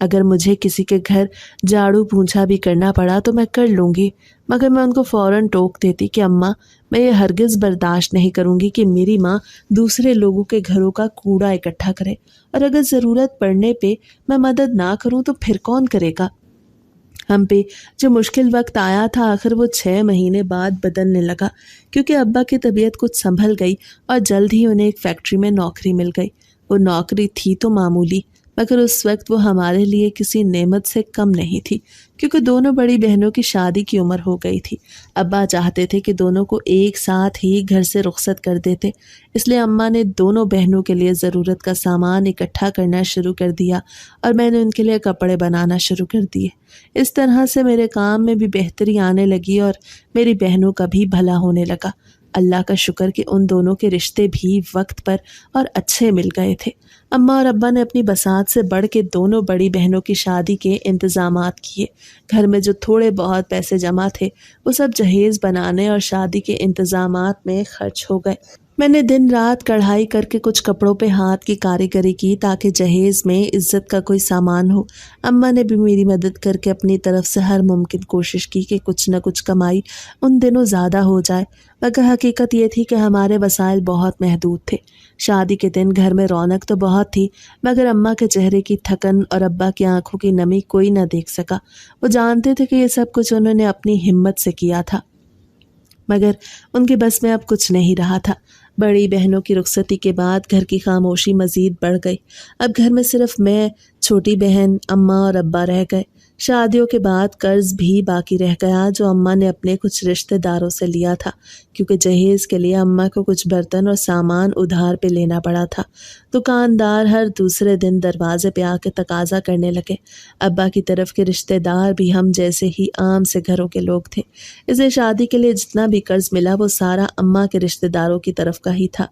اگر مجھے کسی کے گھر جھاڑو پونچھا بھی کرنا پڑا تو میں کر لوں گی، مگر میں ان کو فوراً ٹوک دیتی کہ اماں میں یہ ہرگز برداشت نہیں کروں گی کہ میری ماں دوسرے لوگوں کے گھروں کا کوڑا اکٹھا کرے، اور اگر ضرورت پڑنے پہ میں مدد نہ کروں تو پھر کون کرے گا؟ ہم پہ جو مشکل وقت آیا تھا آخر وہ 6 مہینے بعد بدلنے لگا، کیونکہ ابا کی طبیعت کچھ سنبھل گئی اور جلد ہی انہیں ایک فیکٹری میں نوکری مل گئی۔ وہ نوکری تھی تو معمولی، مگر اس وقت وہ ہمارے لیے کسی نعمت سے کم نہیں تھی، کیونکہ دونوں بڑی بہنوں کی شادی کی عمر ہو گئی تھی۔ ابا چاہتے تھے کہ دونوں کو ایک ساتھ ہی گھر سے رخصت کر دیتے، اس لیے اماں نے دونوں بہنوں کے لیے ضرورت کا سامان اکٹھا کرنا شروع کر دیا اور میں نے ان کے لیے کپڑے بنانا شروع کر دیے۔ اس طرح سے میرے کام میں بھی بہتری آنے لگی اور میری بہنوں کا بھی بھلا ہونے لگا۔ اللہ کا شکر کہ ان دونوں کے رشتے بھی وقت پر اور اچھے مل گئے تھے۔ اماں اور ابا نے اپنی بساط سے بڑھ کے دونوں بڑی بہنوں کی شادی کے انتظامات کیے۔ گھر میں جو تھوڑے بہت پیسے جمع تھے وہ سب جہیز بنانے اور شادی کے انتظامات میں خرچ ہو گئے۔ میں نے دن رات کڑھائی کر کے کچھ کپڑوں پہ ہاتھ کی کاریگری کی تاکہ جہیز میں عزت کا کوئی سامان ہو۔ اماں نے بھی میری مدد کر کے اپنی طرف سے ہر ممکن کوشش کی کہ کچھ نہ کچھ کمائی ان دنوں زیادہ ہو جائے، مگر حقیقت یہ تھی کہ ہمارے وسائل بہت محدود تھے۔ شادی کے دن گھر میں رونق تو بہت تھی، مگر اماں کے چہرے کی تھکن اور ابا کی آنکھوں کی نمی کوئی نہ دیکھ سکا۔ وہ جانتے تھے کہ یہ سب کچھ انہوں نے اپنی ہمت سے کیا تھا، مگر ان کے بس میں اب کچھ نہیں رہا تھا۔ بڑی بہنوں کی رخصتی کے بعد گھر کی خاموشی مزید بڑھ گئی۔ اب گھر میں صرف میں، چھوٹی بہن، اماں اور ابا رہ گئے۔ شادیوں کے بعد قرض بھی باقی رہ گیا جو اماں نے اپنے کچھ رشتہ داروں سے لیا تھا، کیونکہ جہیز کے لیے اماں کو کچھ برتن اور سامان ادھار پہ لینا پڑا تھا۔ دکاندار ہر دوسرے دن دروازے پہ آ کے تقاضا کرنے لگے۔ ابا کی طرف کے رشتہ دار بھی ہم جیسے ہی عام سے گھروں کے لوگ تھے، اس لیے شادی کے لیے جتنا بھی قرض ملا وہ سارا اماں کے رشتہ داروں کی طرف کا ہی تھا۔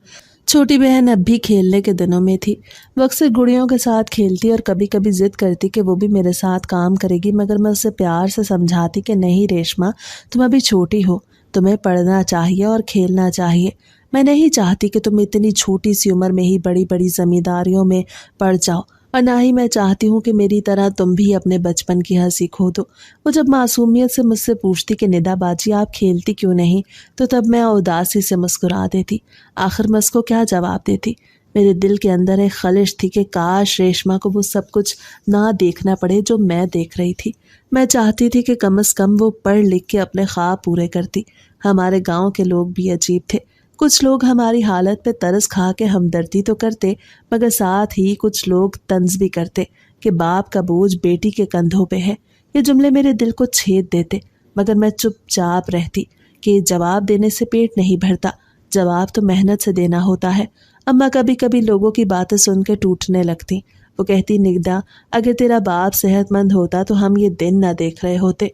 چھوٹی بہن اب بھی کھیلنے کے دنوں میں تھی، وہ اکثر گڑیوں کے ساتھ کھیلتی اور کبھی کبھی ضد کرتی کہ وہ بھی میرے ساتھ کام کرے گی، مگر میں اسے پیار سے سمجھاتی کہ نہیں ریشما، تم ابھی چھوٹی ہو، تمہیں پڑھنا چاہیے اور کھیلنا چاہیے۔ میں نہیں چاہتی کہ تم اتنی چھوٹی سی عمر میں ہی بڑی بڑی زمینداریوں میں پڑ جاؤ، اور نہ ہی میں چاہتی ہوں کہ میری طرح تم بھی اپنے بچپن کی ہنسی کھو دو۔ وہ جب معصومیت سے مجھ سے پوچھتی کہ ندا باجی آپ کھیلتی کیوں نہیں، تو تب میں اداسی سے مسکرا دیتی۔ آخر میں اس کو کیا جواب دیتی؟ میرے دل کے اندر ایک خلش تھی کہ کاش ریشما کو وہ سب کچھ نہ دیکھنا پڑے جو میں دیکھ رہی تھی۔ میں چاہتی تھی کہ کم از کم وہ پڑھ لکھ کے اپنے خواب پورے کرتی۔ ہمارے گاؤں کے لوگ بھی عجیب تھے، کچھ لوگ ہماری حالت پہ ترس کھا کے ہمدردی تو کرتے، مگر ساتھ ہی کچھ لوگ طنز بھی کرتے کہ باپ کا بوجھ بیٹی کے کندھوں پہ ہے۔ یہ جملے میرے دل کو چھید دیتے، مگر میں چپ چاپ رہتی کہ جواب دینے سے پیٹ نہیں بھرتا، جواب تو محنت سے دینا ہوتا ہے۔ اماں کبھی کبھی لوگوں کی باتیں سن کے ٹوٹنے لگتی۔ وہ کہتی نگدا، اگر تیرا باپ صحت مند ہوتا تو ہم یہ دن نہ دیکھ رہے ہوتے۔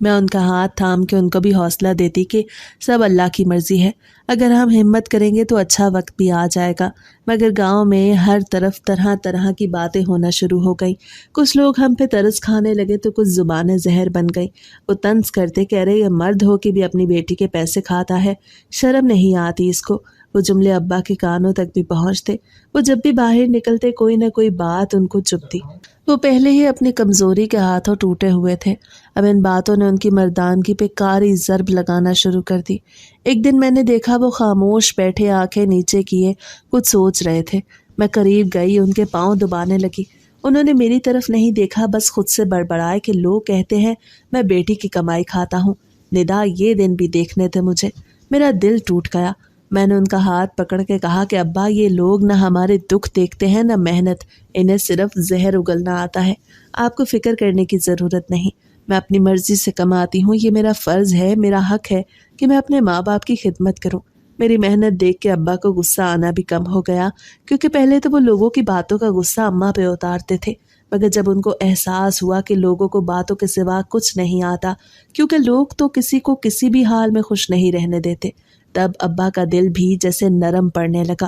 میں ان کا ہاتھ تھام کے ان کو بھی حوصلہ دیتی کہ سب اللہ کی مرضی ہے، اگر ہم ہمت کریں گے تو اچھا وقت بھی آ جائے گا۔ مگر گاؤں میں ہر طرف طرح طرح کی باتیں ہونا شروع ہو گئیں۔ کچھ لوگ ہم پہ ترس کھانے لگے تو کچھ زبانیں زہر بن گئیں۔ وہ طنز کرتے کہہ رہے یہ مرد ہو کے بھی اپنی بیٹی کے پیسے کھاتا ہے، شرم نہیں آتی اس کو۔ وہ جملے ابا کے کانوں تک بھی پہنچتے، وہ جب بھی باہر نکلتے کوئی نہ کوئی بات ان کو چبھتی۔ وہ پہلے ہی اپنی کمزوری کے ہاتھوں ٹوٹے ہوئے تھے، اب ان باتوں نے ان کی مردانگی پہ کاری ضرب لگانا شروع کر دی۔ ایک دن میں نے دیکھا وہ خاموش بیٹھے آنکھیں نیچے کیے کچھ سوچ رہے تھے۔ میں قریب گئی، ان کے پاؤں دبانے لگی۔ انہوں نے میری طرف نہیں دیکھا، بس خود سے بڑبڑائے کہ لوگ کہتے ہیں میں بیٹی کی کمائی کھاتا ہوں، ندا یہ دن بھی دیکھنے تھے مجھے۔ میرا دل ٹوٹ گیا۔ میں نے ان کا ہاتھ پکڑ کے کہا کہ ابا یہ لوگ نہ ہمارے دکھ دیکھتے ہیں نہ محنت، انہیں صرف زہر اگلنا آتا ہے، آپ کو فکر کرنے کی ضرورت نہیں۔ میں اپنی مرضی سے کماتی ہوں، یہ میرا فرض ہے، میرا حق ہے کہ میں اپنے ماں باپ کی خدمت کروں۔ میری محنت دیکھ کے ابا کو غصہ آنا بھی کم ہو گیا، کیونکہ پہلے تو وہ لوگوں کی باتوں کا غصہ اماں پہ اتارتے تھے، مگر جب ان کو احساس ہوا کہ لوگوں کو باتوں کے سوا کچھ نہیں آتا، کیونکہ لوگ تو کسی کو کسی بھی حال میں خوش نہیں رہنے دیتے، تب ابا کا دل بھی جیسے نرم پڑنے لگا۔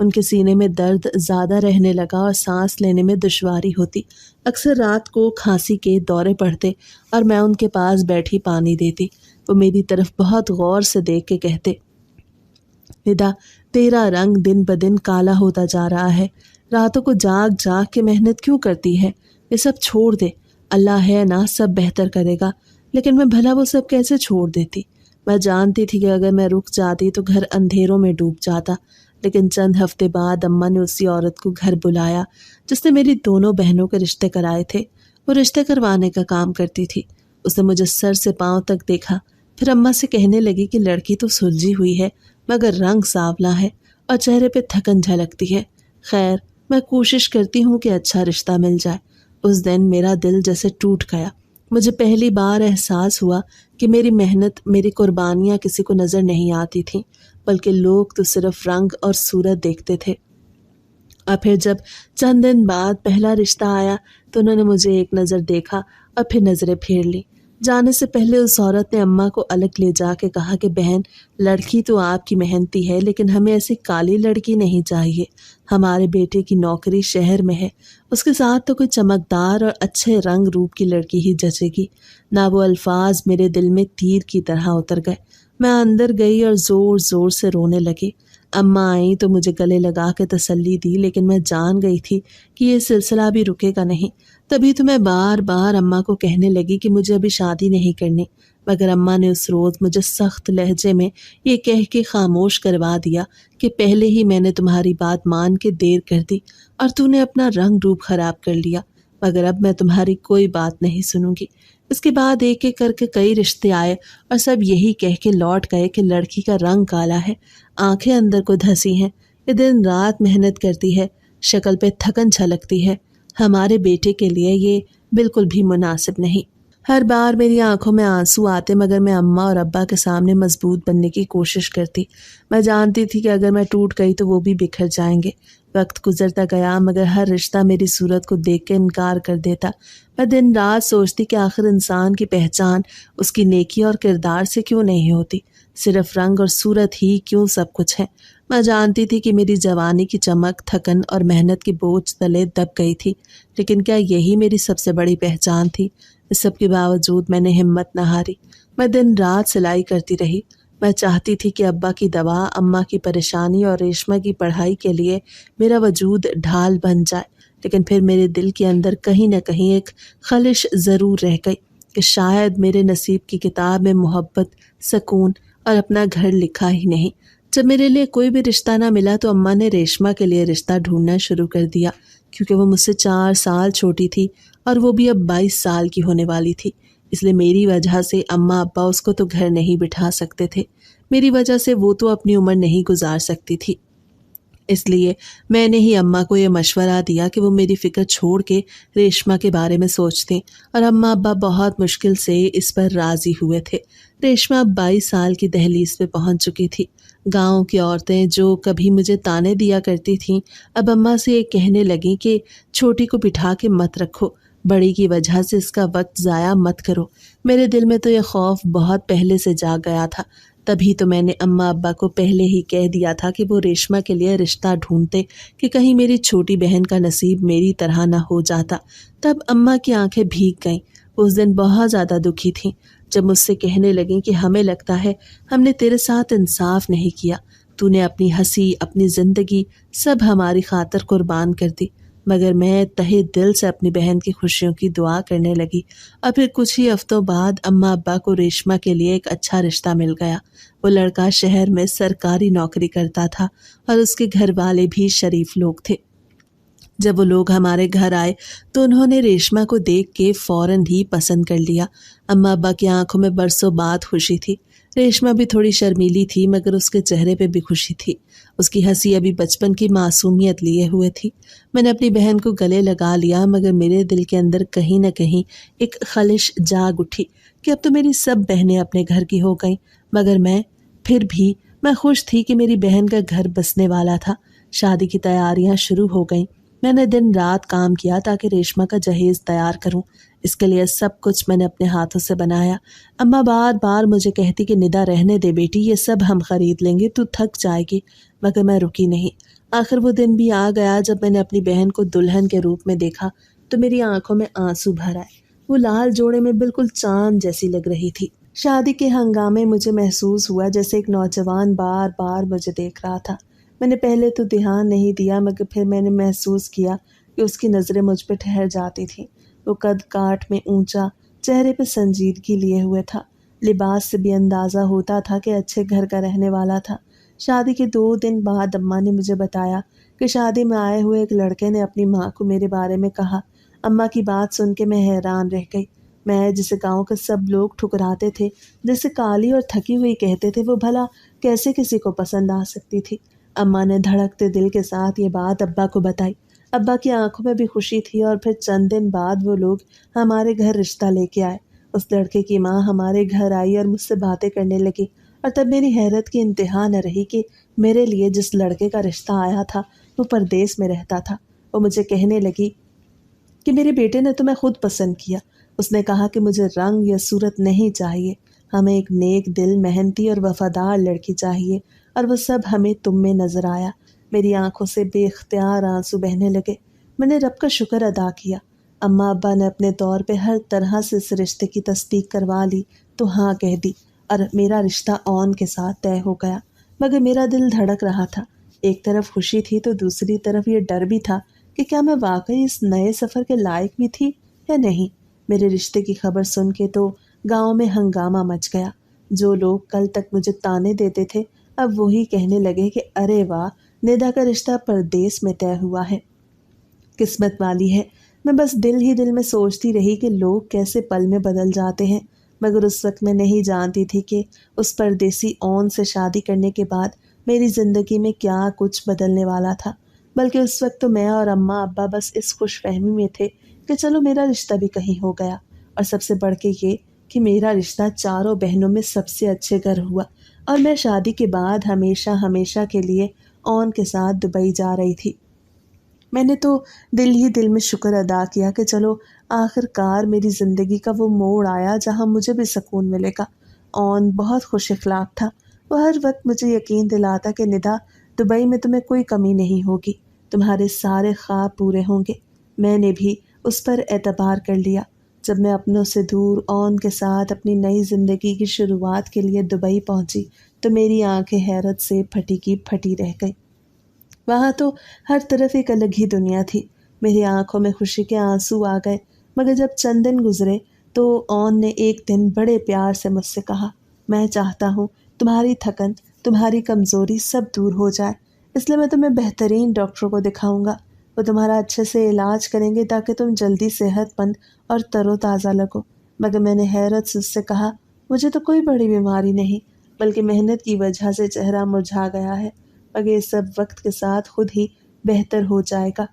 ان کے سینے میں درد زیادہ رہنے لگا اور سانس لینے میں دشواری ہوتی۔ اکثر رات کو کھانسی کے دورے پڑتے اور میں ان کے پاس بیٹھی پانی دیتی۔ وہ میری طرف بہت غور سے دیکھ کے کہتے، ندا، تیرا رنگ دن بدن کالا ہوتا جا رہا ہے، راتوں کو جاگ جاگ کے محنت کیوں کرتی ہے؟ یہ سب چھوڑ دے، اللہ ہے نا، سب بہتر کرے گا۔ لیکن میں بھلا وہ سب کیسے چھوڑ دیتی؟ میں جانتی تھی کہ اگر میں رک جاتی تو گھر اندھیروں میں ڈوب جاتا، لیکن چند ہفتے بعد اماں نے اسی عورت کو گھر بلایا جس نے میری دونوں بہنوں کے رشتے کرائے تھے۔ وہ رشتے کروانے کا کام کرتی تھی۔ اس نے مجھے سر سے پاؤں تک دیکھا، پھر اماں سے کہنے لگی کہ لڑکی تو سلجھی ہوئی ہے مگر رنگ سانولا ہے اور چہرے پہ تھکن جھلکتی ہے۔ خیر، میں کوشش کرتی ہوں کہ اچھا رشتہ مل جائے۔ اس دن میرا دل جیسے ٹوٹ گیا۔ مجھے پہلی بار احساس ہوا کہ میری محنت، میری قربانیاں کسی کو نظر نہیں آتی تھیں، بلکہ لوگ تو صرف رنگ اور صورت دیکھتے تھے۔ اور پھر جب چند دن بعد پہلا رشتہ آیا تو انہوں نے مجھے ایک نظر دیکھا اور پھر نظریں پھیر لی۔ جانے سے پہلے اس عورت نے اماں کو الگ لے جا کے کہا کہ بہن، لڑکی تو آپ کی محنتی ہے لیکن ہمیں ایسی کالی لڑکی نہیں چاہیے۔ ہمارے بیٹے کی نوکری شہر میں ہے، اس کے ساتھ تو کوئی چمکدار اور اچھے رنگ روپ کی لڑکی ہی جچے گی۔ نہ وہ الفاظ میرے دل میں تیر کی طرح اتر گئے۔ میں اندر گئی اور زور زور سے رونے لگی۔ اماں آئیں تو مجھے گلے لگا کے تسلی دی، لیکن میں جان گئی تھی کہ یہ سلسلہ بھی رکے گا نہیں۔ تبھی تو میں بار بار اماں کو کہنے لگی کہ مجھے ابھی شادی نہیں کرنی، مگر اماں نے اس روز مجھے سخت لہجے میں یہ کہہ کے خاموش کروا دیا کہ پہلے ہی میں نے تمہاری بات مان کے دیر کر دی اور تو نے اپنا رنگ روپ خراب کر لیا، مگر اب میں تمہاری کوئی بات نہیں سنوں گی۔ اس کے بعد ایک ایک کر کے کئی رشتے آئے اور سب یہی کہہ کے لوٹ گئے کہ لڑکی کا رنگ کالا ہے، آنکھیں اندر کو دھسی ہیں، یہ دن رات محنت کرتی ہے، شکل پہ تھکن چھلکتی ہے، ہمارے بیٹے کے لیے یہ بالکل بھی مناسب نہیں۔ ہر بار میری آنکھوں میں آنسو آتے مگر میں اماں اور ابا کے سامنے مضبوط بننے کی کوشش کرتی۔ میں جانتی تھی کہ اگر میں ٹوٹ گئی تو وہ بھی بکھر جائیں گے۔ وقت گزرتا گیا مگر ہر رشتہ میری صورت کو دیکھ کے انکار کر دیتا۔ میں دن رات سوچتی کہ آخر انسان کی پہچان اس کی نیکی اور کردار سے کیوں نہیں ہوتی، صرف رنگ اور صورت ہی کیوں سب کچھ ہے۔ میں جانتی تھی کہ میری جوانی کی چمک، تھکن اور محنت کی بوجھ تلے دب گئی تھی، لیکن کیا یہی میری سب سے بڑی پہچان تھی؟ اس سب کے باوجود میں نے ہمت نہ ہاری۔ میں دن رات سلائی کرتی رہی۔ میں چاہتی تھی کہ ابا کی دوا، اماں کی پریشانی اور ریشمہ کی پڑھائی کے لیے میرا وجود ڈھال بن جائے، لیکن پھر میرے دل کے اندر کہیں نہ کہیں ایک خلش ضرور رہ گئی کہ شاید میرے نصیب کی کتاب میں محبت، سکون اور اپنا گھر لکھا ہی نہیں۔ جب میرے لیے کوئی بھی رشتہ نہ ملا تو اماں نے ریشمہ کے لیے رشتہ ڈھونڈنا شروع کر دیا، کیونکہ وہ مجھ سے 4 سال چھوٹی تھی اور وہ بھی اب 22 سال کی ہونے والی تھی۔ اس لیے میری وجہ سے اماں ابا اس کو تو گھر نہیں بٹھا سکتے تھے، میری وجہ سے وہ تو اپنی عمر نہیں گزار سکتی تھی۔ اس لیے میں نے ہی اماں کو یہ مشورہ دیا کہ وہ میری فکر چھوڑ کے ریشمہ کے بارے میں سوچتیں، اور اماں ابا بہت مشکل سے اس پر راضی ہوئے تھے۔ ریشمہ اب 22 سال کی دہلیز پہ پہنچ چکی تھی۔ گاؤں کی عورتیں جو کبھی مجھے تانے دیا کرتی تھیں، اب اماں سے یہ کہنے لگیں کہ چھوٹی کو بٹھا کے مت رکھو، بڑی کی وجہ سے اس کا وقت ضائع مت کرو۔ میرے دل میں تو یہ خوف بہت پہلے سے جاگ گیا تھا، تبھی تو میں نے اماں ابا کو پہلے ہی کہہ دیا تھا کہ وہ ریشمہ کے لیے رشتہ ڈھونڈتے کہ کہیں میری چھوٹی بہن کا نصیب میری طرح نہ ہو جاتا۔ تب اماں کی آنکھیں بھیگ گئیں۔ اس دن بہت زیادہ دکھی تھیں جب مجھ سے کہنے لگیں کہ ہمیں لگتا ہے ہم نے تیرے ساتھ انصاف نہیں کیا، تو نے اپنی ہنسی، اپنی زندگی سب ہماری خاطر قربان کر دی۔ مگر میں تہہ دل سے اپنی بہن کی خوشیوں کی دعا کرنے لگی، اور پھر کچھ ہی ہفتوں بعد اماں ابا کو ریشمہ کے لیے ایک اچھا رشتہ مل گیا۔ وہ لڑکا شہر میں سرکاری نوکری کرتا تھا اور اس کے گھر والے بھی شریف لوگ تھے۔ جب وہ لوگ ہمارے گھر آئے تو انہوں نے ریشمہ کو دیکھ کے فوراً ہی پسند کر لیا۔ اماں ابا کی آنکھوں میں برسوں بعد خوشی تھی۔ ریشمہ بھی تھوڑی شرمیلی تھی مگر اس کے چہرے پہ بھی خوشی تھی۔ اس کی ہنسی ابھی بچپن کی معصومیت لیے ہوئے تھی۔ میں نے اپنی بہن کو گلے لگا لیا مگر میرے دل کے اندر کہیں نہ کہیں ایک خلش جاگ اٹھی کہ اب تو میری سب بہنیں اپنے گھر کی ہو گئیں، مگر پھر بھی میں خوش تھی کہ میری بہن کا گھر بسنے والا تھا۔ شادی کی تیاریاں شروع ہو گئیں۔ میں نے دن رات کام کیا تاکہ ریشمہ کا جہیز تیار کروں۔ اس کے لیے سب کچھ میں نے اپنے ہاتھوں سے بنایا۔ اماں بار بار مجھے کہتی کہ ندا رہنے دے بیٹی، یہ سب ہم خرید لیں گے، تو تھک جائے گی، مگر میں رکی نہیں۔ آخر وہ دن بھی آ گیا جب میں نے اپنی بہن کو دلہن کے روپ میں دیکھا تو میری آنکھوں میں آنسو بھر آئے۔ وہ لال جوڑے میں بالکل چاند جیسی لگ رہی تھی۔ شادی کے ہنگامے مجھے محسوس ہوا جیسے ایک نوجوان بار بار مجھے دیکھ رہا تھا۔ میں نے پہلے تو دھیان نہیں دیا مگر پھر میں نے محسوس کیا کہ اس کی نظریں مجھ پہ ٹھہر جاتی تھیں۔ وہ قد کاٹ میں اونچا، چہرے پہ سنجیدگی لیے ہوئے تھا۔ لباس سے بھی اندازہ ہوتا تھا کہ اچھے گھر کا رہنے والا تھا۔ شادی کے 2 دن بعد اماں نے مجھے بتایا کہ شادی میں آئے ہوئے ایک لڑکے نے اپنی ماں کو میرے بارے میں کہا۔ اماں کی بات سن کے میں حیران رہ گئی۔ میں جسے گاؤں کے سب لوگ ٹھکراتے تھے، جسے کالی اور تھکی ہوئی کہتے تھے، وہ بھلا کیسے کسی کو پسند آ سکتی تھی؟ اماں نے دھڑکتے دل کے ساتھ یہ بات ابا کو بتائی۔ ابا کی آنکھوں میں بھی خوشی تھی اور پھر چند دن بعد وہ لوگ ہمارے گھر رشتہ لے کے آئے۔ اس لڑکے کی ماں ہمارے گھر آئی اور مجھ سے باتیں کرنے لگی، اور تب میری حیرت کی انتہا نہ رہی کہ میرے لیے جس لڑکے کا رشتہ آیا تھا وہ پردیس میں رہتا تھا۔ وہ مجھے کہنے لگی کہ میرے بیٹے نے تمہیں خود پسند کیا۔ اس نے کہا کہ مجھے رنگ یا صورت نہیں چاہیے، ہمیں ایک نیک دل، محنتی اور وفادار لڑکی چاہیے، اور وہ سب ہمیں تم میں نظر آیا۔ میری آنکھوں سے بے اختیار آنسو بہنے لگے۔ میں نے رب کا شکر ادا کیا۔ اماں ابا نے اپنے طور پہ ہر طرح سے اس رشتے کی تصدیق کروا لی تو ہاں کہہ دی، اور میرا رشتہ اون کے ساتھ طے ہو گیا۔ مگر میرا دل دھڑک رہا تھا۔ ایک طرف خوشی تھی تو دوسری طرف یہ ڈر بھی تھا کہ کیا میں واقعی اس نئے سفر کے لائق بھی تھی یا نہیں۔ میرے رشتے کی خبر سن کے تو گاؤں میں ہنگامہ مچ گیا۔ جو لوگ کل تک مجھے تانے دیتے تھے اب وہی کہنے لگے کہ ارے واہ، ندا کا رشتہ پردیس میں طے ہوا ہے، قسمت والی ہے۔ میں بس دل ہی دل میں سوچتی رہی کہ لوگ کیسے پل میں بدل جاتے ہیں، مگر اس وقت میں نہیں جانتی تھی کہ اس پردیسی اون سے شادی کرنے کے بعد میری زندگی میں کیا کچھ بدلنے والا تھا۔ بلکہ اس وقت تو میں اور اماں ابا بس اس خوش فہمی میں تھے کہ چلو میرا رشتہ بھی کہیں ہو گیا، اور سب سے بڑھ کے یہ کہ میرا رشتہ چاروں بہنوں میں سب سے اچھے گھر ہوا، اور میں شادی کے بعد ہمیشہ ہمیشہ کے لیے اون کے ساتھ دبئی جا رہی تھی۔ میں نے تو دل ہی دل میں شکر ادا کیا کہ چلو آخر کار میری زندگی کا وہ موڑ آیا جہاں مجھے بھی سکون ملے گا۔ اون بہت خوش اخلاق تھا۔ وہ ہر وقت مجھے یقین دلاتا کہ ندا، دبئی میں تمہیں کوئی کمی نہیں ہوگی، تمہارے سارے خواب پورے ہوں گے۔ میں نے بھی اس پر اعتبار کر لیا۔ جب میں اپنوں سے دور اون کے ساتھ اپنی نئی زندگی کی شروعات کے لیے دبئی پہنچی تو میری آنکھیں حیرت سے پھٹی کی پھٹی رہ گئی۔ وہاں تو ہر طرف ایک الگ ہی دنیا تھی۔ میری آنکھوں میں خوشی کے آنسو آ گئے، مگر جب چند دن گزرے تو اون نے ایک دن بڑے پیار سے مجھ سے کہا، میں چاہتا ہوں تمہاری تھکن، تمہاری کمزوری سب دور ہو جائے، اس لیے میں تمہیں بہترین ڈاکٹروں کو دکھاؤں گا۔ وہ تمہارا اچھے سے علاج کریں گے تاکہ تم جلدی صحت مند اور تر و تازہ لگو۔ مگر میں نے حیرت سے اس سے کہا، مجھے تو کوئی بڑی بیماری نہیں، بلکہ محنت کی وجہ سے چہرہ مرجھا گیا ہے، مگر یہ سب وقت کے ساتھ خود ہی بہتر ہو جائے گا۔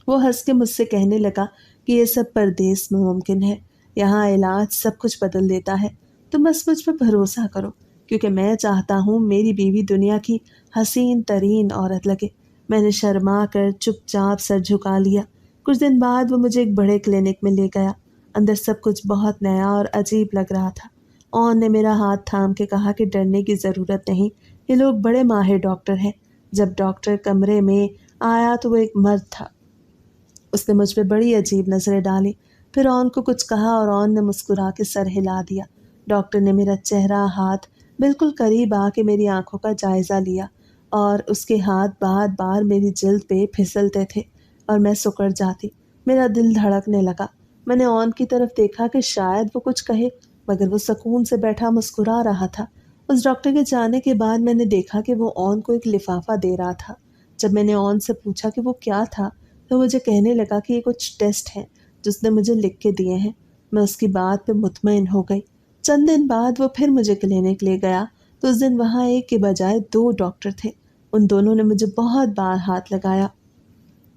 وہ ہنس کے مجھ سے کہنے لگا کہ یہ سب پردیس میں ممکن ہے، یہاں علاج سب کچھ بدل دیتا ہے، تم بس مجھ پہ بھروسہ کرو، کیونکہ میں چاہتا ہوں میری بیوی دنیا کی حسین ترین عورت لگے۔ میں نے شرما کر چپ چاپ سر جھکا لیا۔ کچھ دن بعد وہ مجھے ایک بڑے کلینک میں لے گیا۔ اندر سب کچھ بہت نیا اور عجیب لگ رہا تھا۔ اون نے میرا ہاتھ تھام کے کہا کہ ڈرنے کی ضرورت نہیں، یہ لوگ بڑے ماہر ڈاکٹر ہیں۔ جب ڈاکٹر کمرے میں آیا تو وہ ایک مرد تھا۔ اس نے مجھ پہ بڑی عجیب نظریں ڈالی، پھر اون کو کچھ کہا اور اون نے مسکرا کے سر ہلا دیا۔ ڈاکٹر نے میرا چہرہ، ہاتھ بالکل قریب آ کے میری آنکھوں کا جائزہ لیا، اور اس کے ہاتھ بار بار میری جلد پہ پھسلتے تھے اور میں سکڑ جاتی۔ میرا دل دھڑکنے لگا۔ میں نے اون کی طرف دیکھا کہ شاید وہ کچھ کہے، مگر وہ سکون سے بیٹھا مسکرا رہا تھا۔ اس ڈاکٹر کے جانے کے بعد میں نے دیکھا کہ وہ اون کو ایک لفافہ دے رہا تھا۔ جب میں نے اون سے پوچھا کہ وہ کیا تھا تو مجھے کہنے لگا کہ یہ کچھ ٹیسٹ ہیں جس نے مجھے لکھ کے دیے ہیں۔ میں اس کی بات پہ مطمئن ہو گئی۔ چند دن بعد وہ پھر مجھے کلینک لے گیا تو اس دن وہاں ایک کے بجائے 2 ڈاکٹر تھے۔ ان دونوں نے مجھے بہت بار ہاتھ لگایا،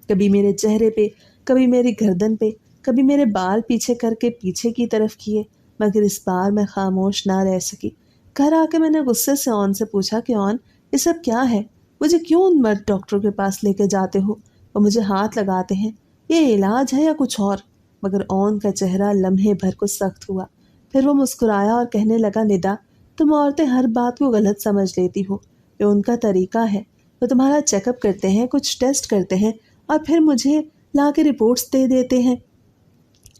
کبھی میرے چہرے پہ، کبھی میری گردن پہ، کبھی میرے بال پیچھے کر کے پیچھے کی طرف کیے، مگر اس بار میں خاموش نہ رہ سکی۔ گھر آ کے میں نے غصے سے اون سے پوچھا کہ اون، یہ سب کیا ہے؟ مجھے کیوں ان مرد ڈاکٹروں کے پاس لے کے جاتے ہو؟ وہ مجھے ہاتھ لگاتے ہیں، یہ علاج ہے یا کچھ اور؟ مگر اون کا چہرہ لمحے بھر کو سخت ہوا، پھر وہ مسکرایا اور کہنے لگا، ندا، تم عورتیں ہر بات کو غلط سمجھ لیتی ہو، یہ ان کا طریقہ ہے، وہ تمہارا چیک اپ کرتے ہیں، کچھ ٹیسٹ کرتے ہیں اور پھر مجھے لا کے رپورٹس دے دیتے ہیں۔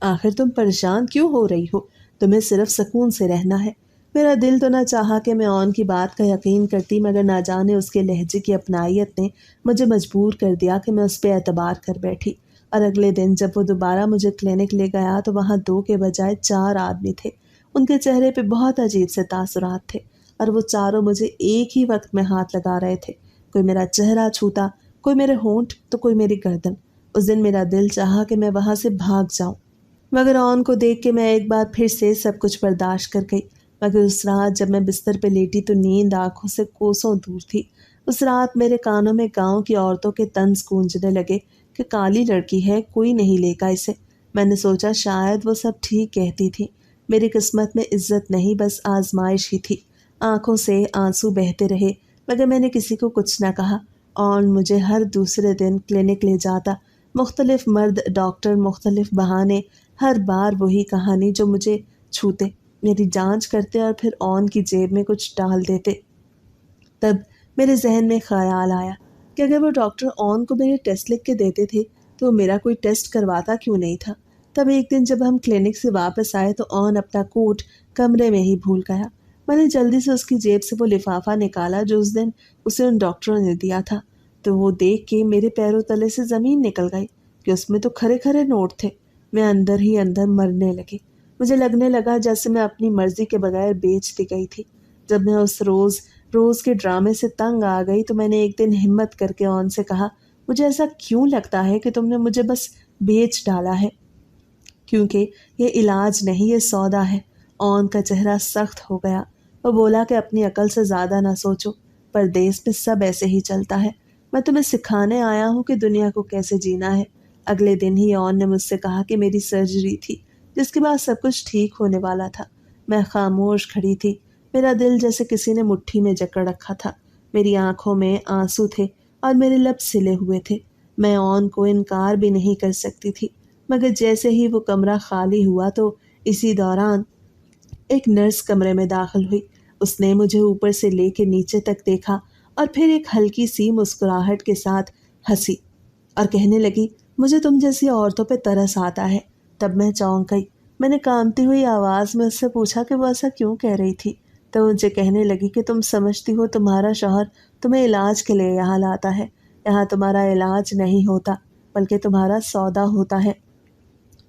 آخر تم پریشان کیوں ہو رہی ہو؟ تمہیں صرف سکون سے رہنا ہے۔ میرا دل تو نہ چاہا کہ میں اون کی بات کا یقین کرتی، مگر نہ جانے اس کے لہجے کی اپنائیت نے مجھے مجبور کر دیا کہ میں اس پہ اعتبار کر بیٹھی۔ اور اگلے دن جب وہ دوبارہ مجھے کلینک لے گیا تو وہاں 2 کے بجائے 4 آدمی تھے۔ ان کے چہرے پہ بہت عجیب سے تاثرات تھے اور وہ چاروں مجھے ایک ہی وقت میں ہاتھ لگا رہے تھے۔ کوئی میرا چہرہ چھوتا، کوئی میرے ہونٹ تو کوئی میری گردن۔ اس دن میرا دل چاہا کہ میں وہاں سے بھاگ جاؤں، مگر اون کو دیکھ کے میں ایک بار پھر سے سب کچھ برداشت کر گئی۔ مگر اس رات جب میں بستر پہ لیٹی تو نیند آنکھوں سے کوسوں دور تھی۔ اس رات میرے کانوں میں گاؤں کی عورتوں کے طنز گونجنے لگے کہ کالی لڑکی ہے، کوئی نہیں لے گا اسے۔ میں نے سوچا شاید وہ سب ٹھیک کہتی تھی، میری قسمت میں عزت نہیں بس آزمائش ہی تھی۔ آنکھوں سے آنسو بہتے رہے مگر میں نے کسی کو کچھ نہ کہا۔ اور مجھے ہر دوسرے دن کلینک لے جاتا، مختلف مرد ڈاکٹر، مختلف بہانے، ہر بار وہی کہانی جو مجھے چھوتے، میری جانچ کرتے اور پھر اون کی جیب میں کچھ ڈال دیتے۔ تب میرے ذہن میں خیال آیا کہ اگر وہ ڈاکٹر اون کو میرے ٹیسٹ لکھ کے دیتے تھے تو وہ میرا کوئی ٹیسٹ کرواتا کیوں نہیں تھا۔ تب ایک دن جب ہم کلینک سے واپس آئے تو اون اپنا کوٹ کمرے میں ہی بھول گیا۔ میں نے جلدی سے اس کی جیب سے وہ لفافہ نکالا جو اس دن اسے ان ڈاکٹروں نے دیا تھا، تو وہ دیکھ کے میرے پیروں تلے سے زمین نکل گئی کہ اس میں تو کھرے کھرے نوٹ تھے۔ میں اندر ہی اندر مرنے لگی۔ مجھے لگنے لگا جیسے میں اپنی مرضی کے بغیر بیچ دی گئی تھی۔ جب میں اس روز کے ڈرامے سے تنگ آ گئی تو میں نے ایک دن ہمت کر کے اون سے کہا، مجھے ایسا کیوں لگتا ہے کہ تم نے مجھے بس بیچ ڈالا ہے، کیونکہ یہ علاج نہیں، یہ سودا ہے۔ اون کا چہرہ سخت ہو گیا۔ وہ بولا کہ اپنی عقل سے زیادہ نہ سوچو، پردیس میں سب ایسے ہی چلتا ہے۔ میں تمہیں سکھانے آیا ہوں کہ دنیا کو کیسے جینا ہے۔ اگلے دن ہی اون نے مجھ سے کہا کہ میری سرجری تھی، جس کے بعد سب کچھ ٹھیک ہونے والا تھا۔ میں خاموش کھڑی تھی، میرا دل جیسے کسی نے مٹھی میں جکڑ رکھا تھا۔ میری آنکھوں میں آنسو تھے اور میرے لب سلے ہوئے تھے۔ میں اون کو انکار بھی نہیں کر سکتی تھی، مگر جیسے ہی وہ کمرہ خالی ہوا تو اسی دوران ایک نرس کمرے میں داخل ہوئی۔ اس نے مجھے اوپر سے لے کے نیچے تک دیکھا اور پھر ایک ہلکی سی مسکراہٹ کے ساتھ ہنسی اور کہنے لگی، مجھے تم جیسی عورتوں پہ ترس آتا ہے۔ تب میں چونک گئی۔ میں نے کانپتی ہوئی آواز میں اس سے پوچھا کہ وہ ایسا کیوں کہہ رہی تھی، تو مجھے کہنے لگی کہ تم سمجھتی ہو تمہارا شوہر تمہیں علاج کے لیے یہاں لاتا ہے، یہاں تمہارا علاج نہیں ہوتا بلکہ تمہارا سودا ہوتا ہے۔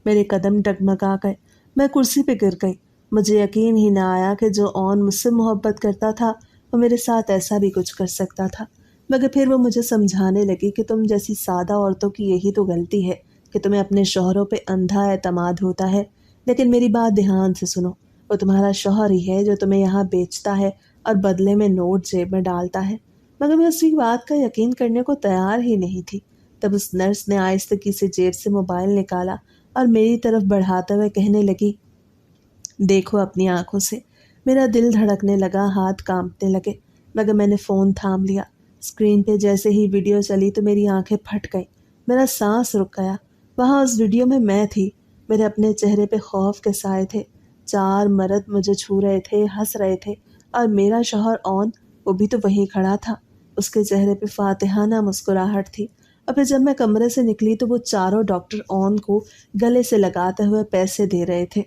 میرے قدم ڈگمگا گئے، میں کرسی پہ گر گئی۔ مجھے یقین ہی نہ آیا کہ جو اون مجھ سے محبت کرتا تھا وہ میرے ساتھ ایسا بھی کچھ کر سکتا تھا۔ مگر پھر وہ مجھے سمجھانے لگی کہ تم جیسی سادہ عورتوں کی یہی تو غلطی ہے کہ تمہیں اپنے شوہروں پہ اندھا اعتماد ہوتا ہے۔ لیکن میری بات دھیان سے سنو، وہ تمہارا شوہر ہی ہے جو تمہیں یہاں بیچتا ہے اور بدلے میں نوٹ جیب میں ڈالتا ہے۔ مگر میں اس کی بات کا یقین کرنے کو تیار ہی نہیں تھی۔ تب اس نرس نے آہستگی سے جیب سے موبائل نکالا اور میری طرف بڑھاتے ہوئے کہنے لگی، دیکھو اپنی آنکھوں سے۔ میرا دل دھڑکنے لگا، ہاتھ کانپنے لگے، مگر میں نے فون تھام لیا۔ اسکرین پہ جیسے ہی ویڈیو چلی تو میری آنکھیں پھٹ گئیں، میرا سانس رک گیا۔ وہاں اس ویڈیو میں تھی، میرے اپنے چہرے پہ خوف کے سائے تھے۔ 4 مرد مجھے چھو رہے تھے، ہنس رہے تھے، اور میرا شوہر اون، وہ بھی تو وہیں کھڑا تھا۔ اس کے چہرے پہ فاتحانہ مسکراہٹ تھی۔ اور پھر جب میں کمرے سے نکلی تو وہ چاروں ڈاکٹر اون کو گلے سے لگاتے ہوئے پیسے دے رہے تھے۔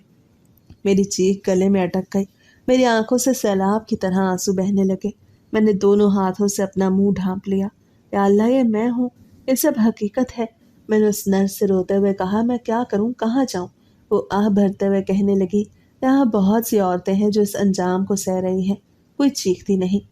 میری چیخ گلے میں اٹک گئی، میری آنکھوں سے سیلاب کی طرح آنسو بہنے لگے۔ میں نے دونوں ہاتھوں سے اپنا منہ ڈھانپ لیا۔ یا اللہ، یہ میں ہوں، یہ سب حقیقت ہے۔ میں نے اس نرس سے روتے ہوئے کہا، میں کیا کروں، کہاں جاؤں؟ وہ آہ بھرتے ہوئے کہنے لگی، یہاں بہت سی عورتیں ہیں جو اس انجام کو سہ رہی ہیں۔ کوئی چیختی نہیں،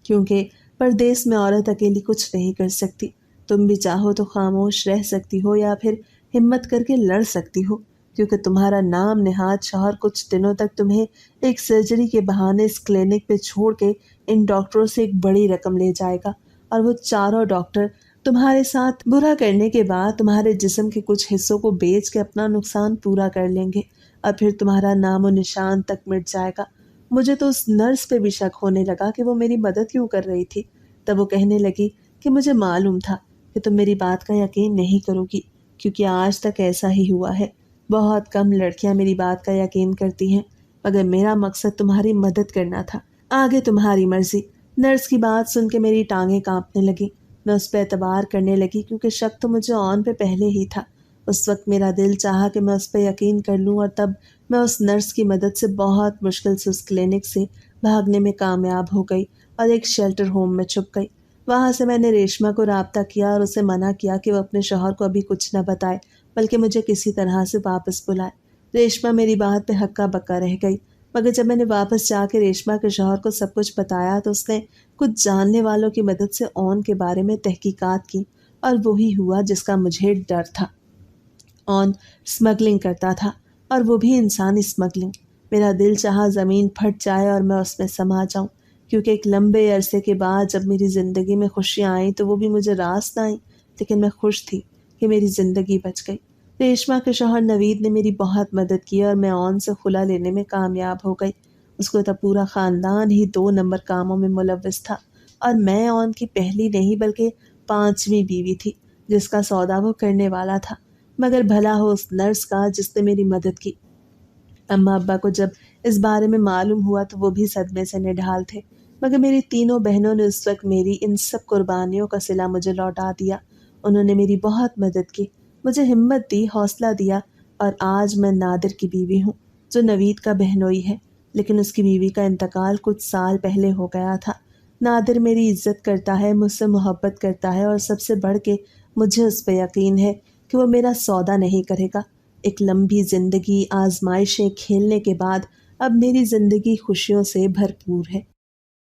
کیونکہ پردیس میں عورت اکیلی کچھ نہیں کر سکتی۔ تم بھی چاہو تو خاموش رہ سکتی ہو یا پھر ہمت کر کے لڑ سکتی ہو، کیونکہ تمہارا نام نہاد شوہر کچھ دنوں تک تمہیں ایک سرجری کے بہانے اس کلینک پہ چھوڑ کے ان ڈاکٹروں سے ایک بڑی رقم لے جائے گا، اور وہ چاروں ڈاکٹر تمہارے ساتھ برا کرنے کے بعد تمہارے جسم کے کچھ حصوں کو بیچ کے اپنا نقصان پورا کر لیں گے، اور پھر تمہارا نام و نشان تک مٹ جائے گا۔ مجھے تو اس نرس پہ بھی شک ہونے لگا کہ وہ میری مدد کیوں کر رہی تھی۔ تب وہ کہنے لگی کہ مجھے معلوم تھا کہ تم میری بات کا یقین نہیں کرو گی، کیونکہ آج تک ایسا ہی ہوا ہے۔ بہت کم لڑکیاں میری بات کا یقین کرتی ہیں، مگر میرا مقصد تمہاری مدد کرنا تھا۔ آگے تمہاری مرضی۔ نرس کی بات سن کے میری ٹانگیں کانپنے لگی۔ میں اس پہ اعتبار کرنے لگی کیونکہ شک تو مجھے اون پہ پہلے ہی تھا۔ اس وقت میرا دل چاہا کہ میں اس پہ یقین کر لوں، اور تب میں اس نرس کی مدد سے بہت مشکل سے اس کلینک سے بھاگنے میں کامیاب ہو گئی اور ایک شیلٹر ہوم میں چھپ گئی۔ وہاں سے میں نے ریشما کو رابطہ کیا اور اسے منع کیا کہ وہ اپنے شوہر کو ابھی کچھ نہ بتائے، بلکہ مجھے کسی طرح سے واپس بلائے۔ ریشما میری بات پہ ہکا بکا رہ گئی، مگر جب میں نے واپس جا کے ریشما کے شوہر کو سب کچھ بتایا تو اس نے کچھ جاننے والوں کی مدد سے اون کے بارے میں تحقیقات کی، اور وہی ہوا جس کا مجھے ڈر تھا۔ اون اسمگلنگ کرتا تھا، اور وہ بھی انسانی اسمگلنگ۔ میرا دل چاہا زمین پھٹ جائے اور میں اس میں سما جاؤں، کیونکہ ایک لمبے عرصے کے بعد جب میری زندگی میں خوشیاں آئیں تو وہ بھی مجھے راست نہ آئیں، لیکن میں خوش تھی کہ میری زندگی بچ گئی۔ ریشما کے شوہر نوید نے میری بہت مدد کی اور میں اون سے خلا لینے میں کامیاب ہو گئی۔ اس کو تو پورا خاندان ہی 2 نمبر کاموں میں ملوث تھا، اور میں اون کی پہلی نہیں بلکہ 5ویں بیوی تھی جس کا سودا وہ کرنے والا تھا۔ مگر بھلا ہو اس نرس کا جس نے میری مدد کی۔ اماں ابا کو جب اس بارے میں معلوم ہوا تو وہ بھی صدمے سے نڈھال تھے، مگر میری تینوں بہنوں نے اس وقت میری ان سب قربانیوں کا صلہ مجھے لوٹا دیا۔ انہوں نے میری بہت مدد کی، مجھے ہمت دی، حوصلہ دیا، اور آج میں نادر کی بیوی ہوں جو نوید کا بہنوئی ہے، لیکن اس کی بیوی کا انتقال کچھ سال پہلے ہو گیا تھا۔ نادر میری عزت کرتا ہے، مجھ سے محبت کرتا ہے، اور سب سے بڑھ کے مجھے اس پہ یقین ہے کہ وہ میرا سودا نہیں کرے گا۔ ایک لمبی زندگی، آزمائشیں کھیلنے کے بعد اب میری زندگی خوشیوں سے بھرپور ہے۔